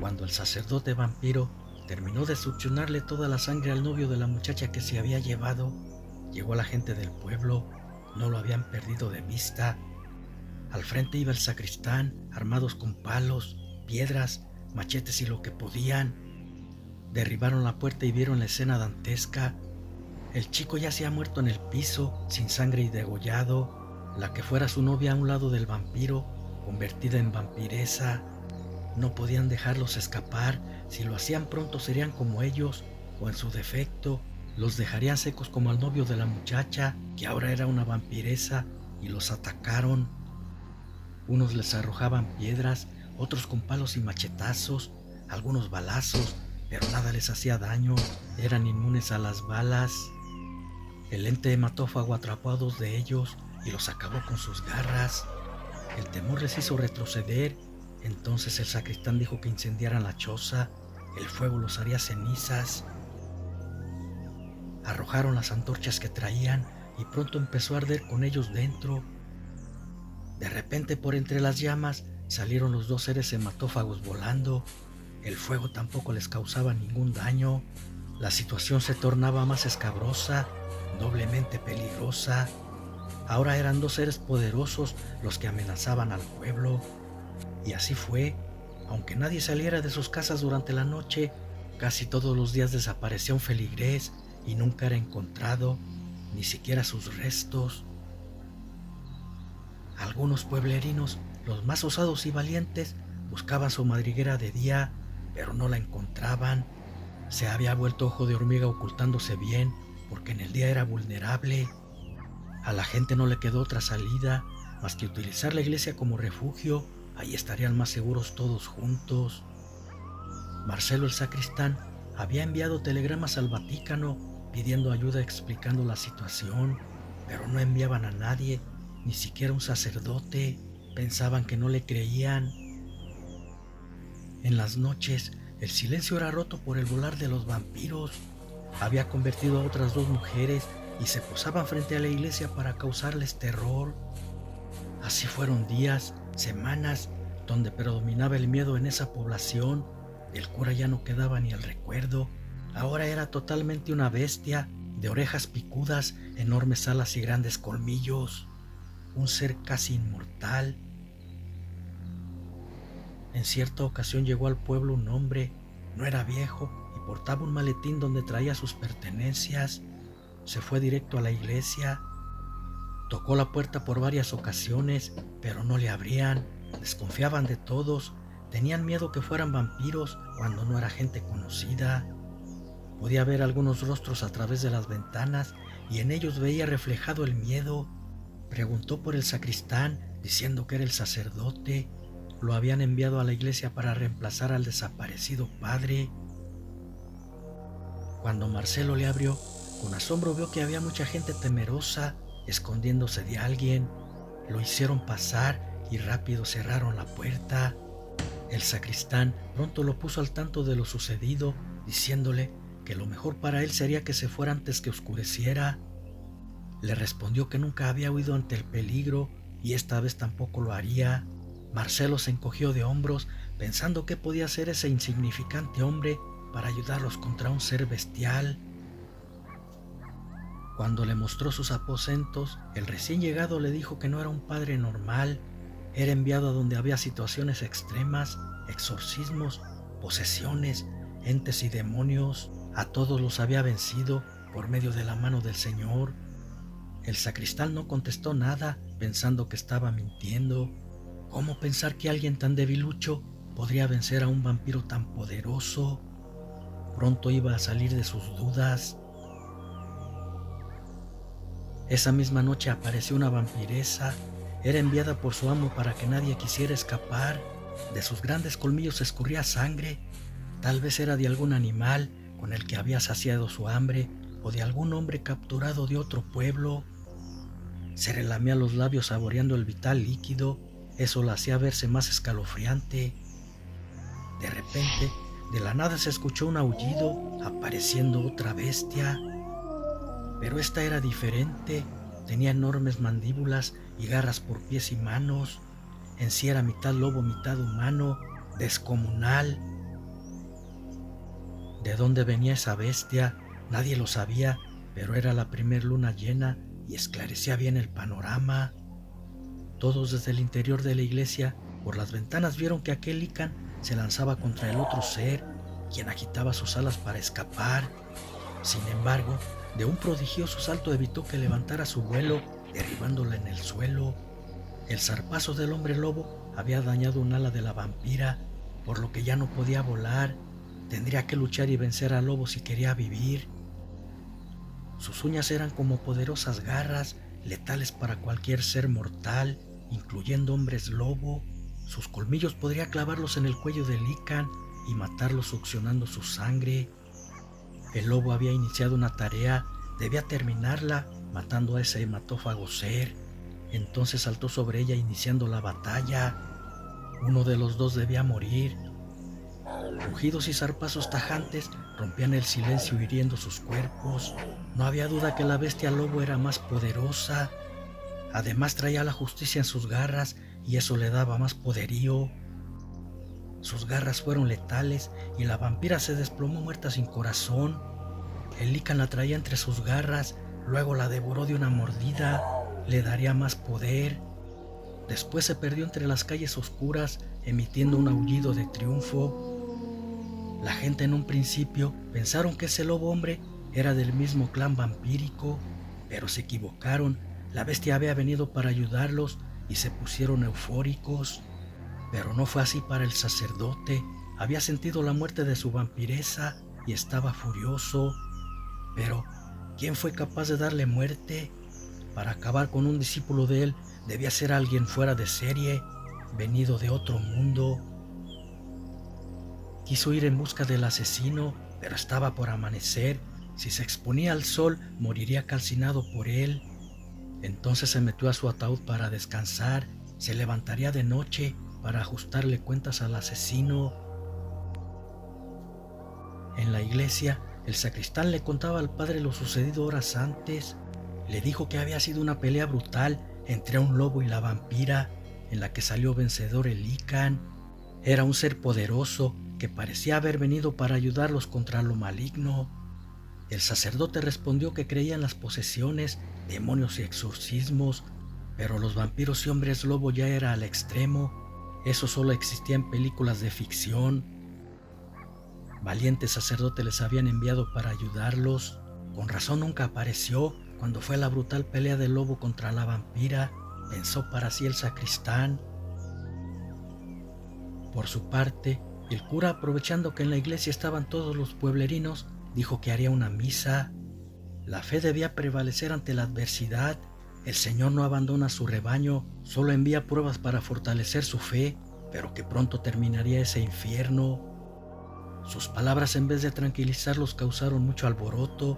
Cuando el sacerdote vampiro terminó de succionarle toda la sangre al novio de la muchacha que se había llevado, llegó la gente del pueblo. No lo habían perdido de vista. Al frente iba el sacristán, armados con palos, piedras, machetes y lo que podían. Derribaron la puerta y vieron la escena dantesca. El chico yacía muerto en el piso, sin sangre y degollado. La que fuera su novia a un lado del vampiro, convertida en vampiresa. No podían dejarlos escapar. Si lo hacían pronto serían como ellos, o en su defecto, los dejarían secos como al novio de la muchacha, que ahora era una vampiresa, y los atacaron. Unos les arrojaban piedras, otros con palos y machetazos, algunos balazos, pero nada les hacía daño, eran inmunes a las balas. El ente hematófago atrapó a 2 de ellos y los acabó con sus garras. El temor les hizo retroceder. Entonces el sacristán dijo que incendiaran la choza. El fuego los haría cenizas. Arrojaron las antorchas que traían y pronto empezó a arder con ellos dentro. De repente, por entre las llamas, salieron los 2 seres hematófagos volando. El fuego tampoco les causaba ningún daño. La situación se tornaba más escabrosa, doblemente peligrosa. Ahora eran 2 seres poderosos los que amenazaban al pueblo. Y así fue. Aunque nadie saliera de sus casas durante la noche, casi todos los días desaparecía un feligrés y nunca era encontrado, ni siquiera sus restos. Algunos pueblerinos, los más osados y valientes, buscaban su madriguera de día, pero no la encontraban. Se había vuelto ojo de hormiga ocultándose bien, porque en el día era vulnerable. A la gente no le quedó otra salida más que utilizar la iglesia como refugio. Ahí estarían más seguros todos juntos. Marcelo el sacristán había enviado telegramas al Vaticano pidiendo ayuda explicando la situación, pero no enviaban a nadie, ni siquiera un sacerdote. Pensaban que no le creían. En las noches, el silencio era roto por el volar de los vampiros. Había convertido a otras 2 mujeres y se posaban frente a la iglesia para causarles terror. Así fueron días, semanas, donde predominaba el miedo en esa población. Del cura ya no quedaba ni el recuerdo. Ahora era totalmente una bestia, de orejas picudas, enormes alas y grandes colmillos. Un ser casi inmortal. En cierta ocasión llegó al pueblo un hombre. No era viejo y portaba un maletín donde traía sus pertenencias. Se fue directo a la iglesia. Tocó la puerta por varias ocasiones, pero no le abrían. Desconfiaban de todos. Tenían miedo que fueran vampiros cuando no era gente conocida. Podía ver algunos rostros a través de las ventanas y en ellos veía reflejado el miedo. Preguntó por el sacristán, diciendo que era el sacerdote. Lo habían enviado a la iglesia para reemplazar al desaparecido padre. Cuando Marcelo le abrió, con asombro vio que había mucha gente temerosa, escondiéndose de alguien. Lo hicieron pasar y rápido cerraron la puerta. El sacristán pronto lo puso al tanto de lo sucedido, diciéndole que lo mejor para él sería que se fuera antes que oscureciera. Le respondió que nunca había huido ante el peligro y esta vez tampoco lo haría. Marcelo se encogió de hombros, pensando qué podía hacer ese insignificante hombre para ayudarlos contra un ser bestial. Cuando le mostró sus aposentos, el recién llegado le dijo que no era un padre normal. Era enviado a donde había situaciones extremas, exorcismos, posesiones, entes y demonios. A todos los había vencido por medio de la mano del Señor. El sacristán no contestó nada, pensando que estaba mintiendo. ¿Cómo pensar que alguien tan debilucho podría vencer a un vampiro tan poderoso? Pronto iba a salir de sus dudas. Esa misma noche apareció una vampiresa. Era enviada por su amo para que nadie quisiera escapar. De sus grandes colmillos escurría sangre. Tal vez era de algún animal con el que había saciado su hambre o de algún hombre capturado de otro pueblo. Se relamía los labios saboreando el vital líquido. Eso la hacía verse más escalofriante. De repente, de la nada se escuchó un aullido, apareciendo otra bestia. Pero esta era diferente. Tenía enormes mandíbulas y garras por pies y manos. En sí era mitad lobo, mitad humano, descomunal. ¿De dónde venía esa bestia? Nadie lo sabía, pero era la primer luna llena y esclarecía bien el panorama. Todos desde el interior de la iglesia, por las ventanas, vieron que aquel licán se lanzaba contra el otro ser, quien agitaba sus alas para escapar. Sin embargo, de un prodigioso salto evitó que levantara su vuelo, derribándola en el suelo. El zarpazo del hombre lobo había dañado un ala de la vampira, por lo que ya no podía volar. Tendría que luchar y vencer al lobo si quería vivir. Sus uñas eran como poderosas garras, letales para cualquier ser mortal, incluyendo hombres lobo. Sus colmillos podría clavarlos en el cuello del licán y matarlos succionando su sangre. El lobo había iniciado una tarea, debía terminarla, matando a ese hematófago ser. Entonces saltó sobre ella iniciando la batalla. Uno de los dos debía morir. Rugidos y zarpazos tajantes rompían el silencio hiriendo sus cuerpos. No había duda que la bestia lobo era más poderosa. Además traía la justicia en sus garras y eso le daba más poderío. Sus garras fueron letales y la vampira se desplomó muerta sin corazón. El licán la traía entre sus garras, luego la devoró de una mordida. Le daría más poder. Después se perdió entre las calles oscuras, emitiendo un aullido de triunfo. La gente en un principio pensaron que ese lobo hombre era del mismo clan vampírico, pero se equivocaron. La bestia había venido para ayudarlos y se pusieron eufóricos. Pero no fue así para el sacerdote. Había sentido la muerte de su vampiresa y estaba furioso. Pero, ¿quién fue capaz de darle muerte? Para acabar con un discípulo de él, debía ser alguien fuera de serie, venido de otro mundo. Quiso ir en busca del asesino, pero estaba por amanecer. Si se exponía al sol, moriría calcinado por él. Entonces se metió a su ataúd para descansar. Se levantaría de noche para ajustarle cuentas al asesino. En la iglesia, el sacristán le contaba al padre lo sucedido horas antes. Le dijo que había sido una pelea brutal entre un lobo y la vampira, en la que salió vencedor el licán. Era un ser poderoso que parecía haber venido para ayudarlos contra lo maligno. El sacerdote respondió que creía en las posesiones, demonios y exorcismos, pero los vampiros y hombres lobo ya era al extremo. Eso solo existía en películas de ficción. Valientes sacerdotes les habían enviado para ayudarlos. Con razón nunca apareció cuando fue la brutal pelea del lobo contra la vampira, pensó para sí el sacristán. Por su parte, el cura, aprovechando que en la iglesia estaban todos los pueblerinos, dijo que haría una misa. La fe debía prevalecer ante la adversidad. El Señor no abandona su rebaño, solo envía pruebas para fortalecer su fe, pero que pronto terminaría ese infierno. Sus palabras, en vez de tranquilizarlos, causaron mucho alboroto.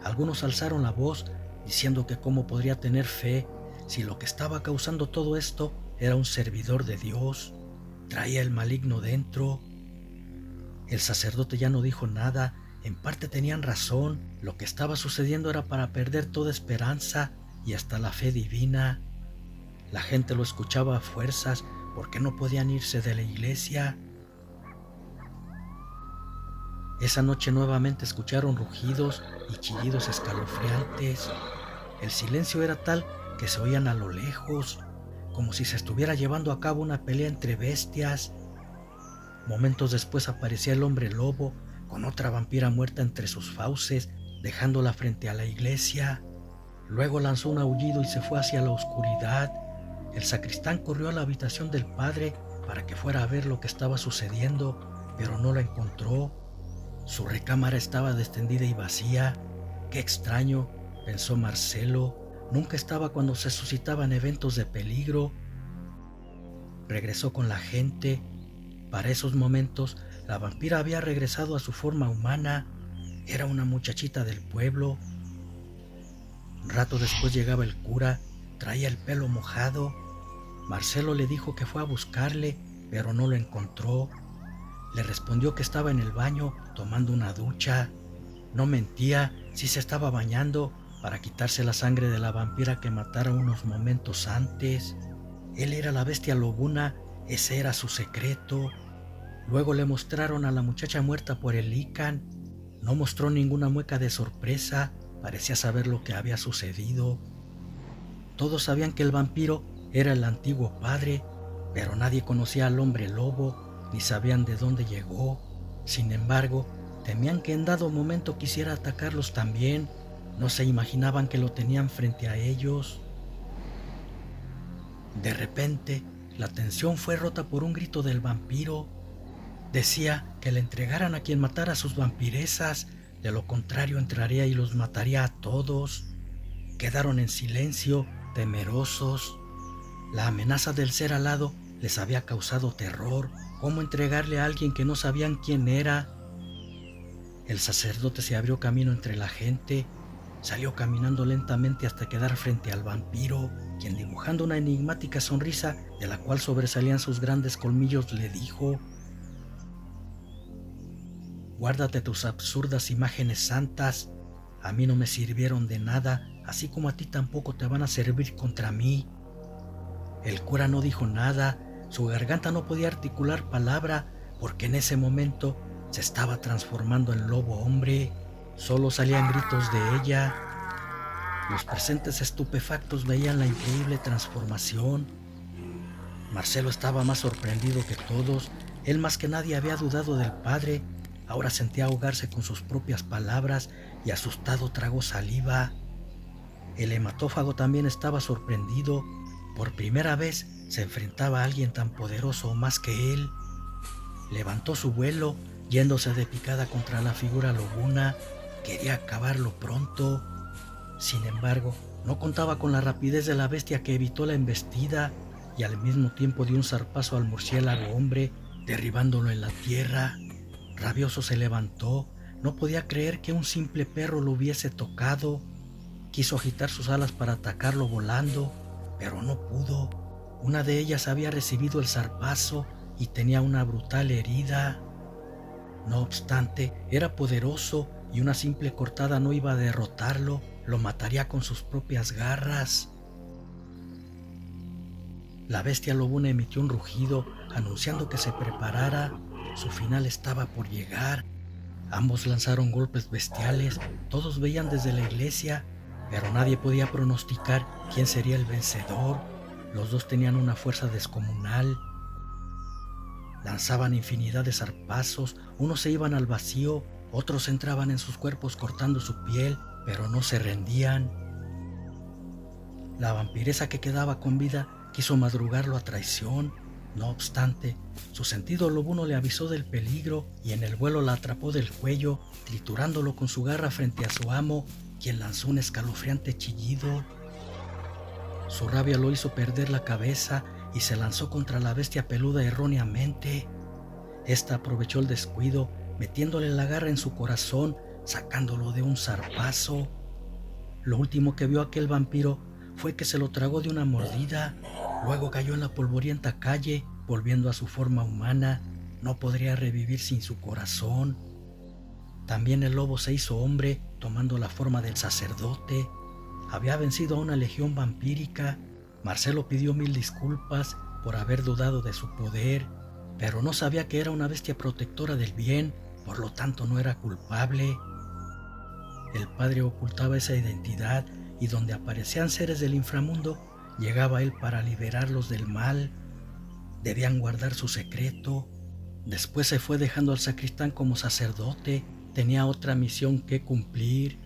Algunos alzaron la voz, diciendo que cómo podría tener fe si lo que estaba causando todo esto era un servidor de Dios. Traía el maligno dentro. El sacerdote ya no dijo nada. En parte tenían razón. Lo que estaba sucediendo era para perder toda esperanza y hasta la fe divina. La gente lo escuchaba a fuerzas porque no podían irse de la iglesia. Esa noche nuevamente escucharon rugidos y chillidos escalofriantes. El silencio era tal que se oían a lo lejos, como si se estuviera llevando a cabo una pelea entre bestias. Momentos después aparecía el hombre lobo con otra vampira muerta entre sus fauces, dejándola frente a la iglesia. Luego lanzó un aullido y se fue hacia la oscuridad. El sacristán corrió a la habitación del padre para que fuera a ver lo que estaba sucediendo, pero no la encontró. Su recámara estaba destendida y vacía. Qué extraño, pensó Marcelo. Nunca estaba cuando se suscitaban eventos de peligro. Regresó con la gente. Para esos momentos, la vampira había regresado a su forma humana. Era una muchachita del pueblo. Un rato después llegaba el cura. Traía el pelo mojado. Marcelo le dijo que fue a buscarle, pero no lo encontró. Le respondió que estaba en el baño tomando una ducha. No mentía, sí se estaba bañando para quitarse la sangre de la vampira que matara unos momentos antes. Él era la bestia lobuna, ese era su secreto. Luego le mostraron a la muchacha muerta por el lícan. No mostró ninguna mueca de sorpresa, parecía saber lo que había sucedido. Todos sabían que el vampiro era el antiguo padre, pero nadie conocía al hombre lobo, ni sabían de dónde llegó. Sin embargo, temían que en dado momento quisiera atacarlos también. No se imaginaban que lo tenían frente a ellos. De repente, la tensión fue rota por un grito del vampiro. Decía que le entregaran a quien matara a sus vampiresas, de lo contrario entraría y los mataría a todos. Quedaron en silencio, temerosos. La amenaza del ser alado les había causado terror. ¿Cómo entregarle a alguien que no sabían quién era? El sacerdote se abrió camino entre la gente. Salió caminando lentamente hasta quedar frente al vampiro, quien, dibujando una enigmática sonrisa de la cual sobresalían sus grandes colmillos, le dijo: «Guárdate tus absurdas imágenes santas. A mí no me sirvieron de nada, así como a ti tampoco te van a servir contra mí». El cura no dijo nada, su garganta no podía articular palabra, porque en ese momento se estaba transformando en lobo hombre. Solo salían gritos de ella. Los presentes estupefactos veían la increíble transformación. Marcelo estaba más sorprendido que todos. Él más que nadie había dudado del padre. Ahora sentía ahogarse con sus propias palabras y asustado tragó saliva. El hematófago también estaba sorprendido. Por primera vez se enfrentaba a alguien tan poderoso o más que él. Levantó su vuelo, yéndose de picada contra la figura lobuna. Quería acabarlo pronto. Sin embargo, no contaba con la rapidez de la bestia, que evitó la embestida y al mismo tiempo dio un zarpazo al murciélago hombre, derribándolo en la tierra. Rabioso se levantó. No podía creer que un simple perro lo hubiese tocado. Quiso agitar sus alas para atacarlo volando, pero no pudo. Una de ellas había recibido el zarpazo y tenía una brutal herida. No obstante, era poderoso y una simple cortada no iba a derrotarlo, lo mataría con sus propias garras. La bestia lobuna emitió un rugido, anunciando que se preparara. Su final estaba por llegar. Ambos lanzaron golpes bestiales, todos veían desde la iglesia, pero nadie podía pronosticar quién sería el vencedor. Los dos tenían una fuerza descomunal. Lanzaban infinidad de zarpazos, unos se iban al vacío, otros entraban en sus cuerpos cortando su piel, pero no se rendían. La vampiresa que quedaba con vida quiso madrugarlo a traición. No obstante, su sentido lobuno le avisó del peligro y en el vuelo la atrapó del cuello, triturándolo con su garra frente a su amo, quien lanzó un escalofriante chillido. Su rabia lo hizo perder la cabeza y se lanzó contra la bestia peluda erróneamente. Esta aprovechó el descuido, metiéndole la garra en su corazón, sacándolo de un zarpazo. Lo último que vio aquel vampiro fue que se lo tragó de una mordida. Luego cayó en la polvorienta calle, volviendo a su forma humana. No podría revivir sin su corazón. También el lobo se hizo hombre, tomando la forma del sacerdote. Había vencido a una legión vampírica. Marcelo pidió 1000 disculpas por haber dudado de su poder, pero no sabía que era una bestia protectora del bien, por lo tanto no era culpable. El padre ocultaba esa identidad y donde aparecían seres del inframundo, llegaba él para liberarlos del mal. Debían guardar su secreto. Después se fue dejando al sacristán como sacerdote. Tenía otra misión que cumplir.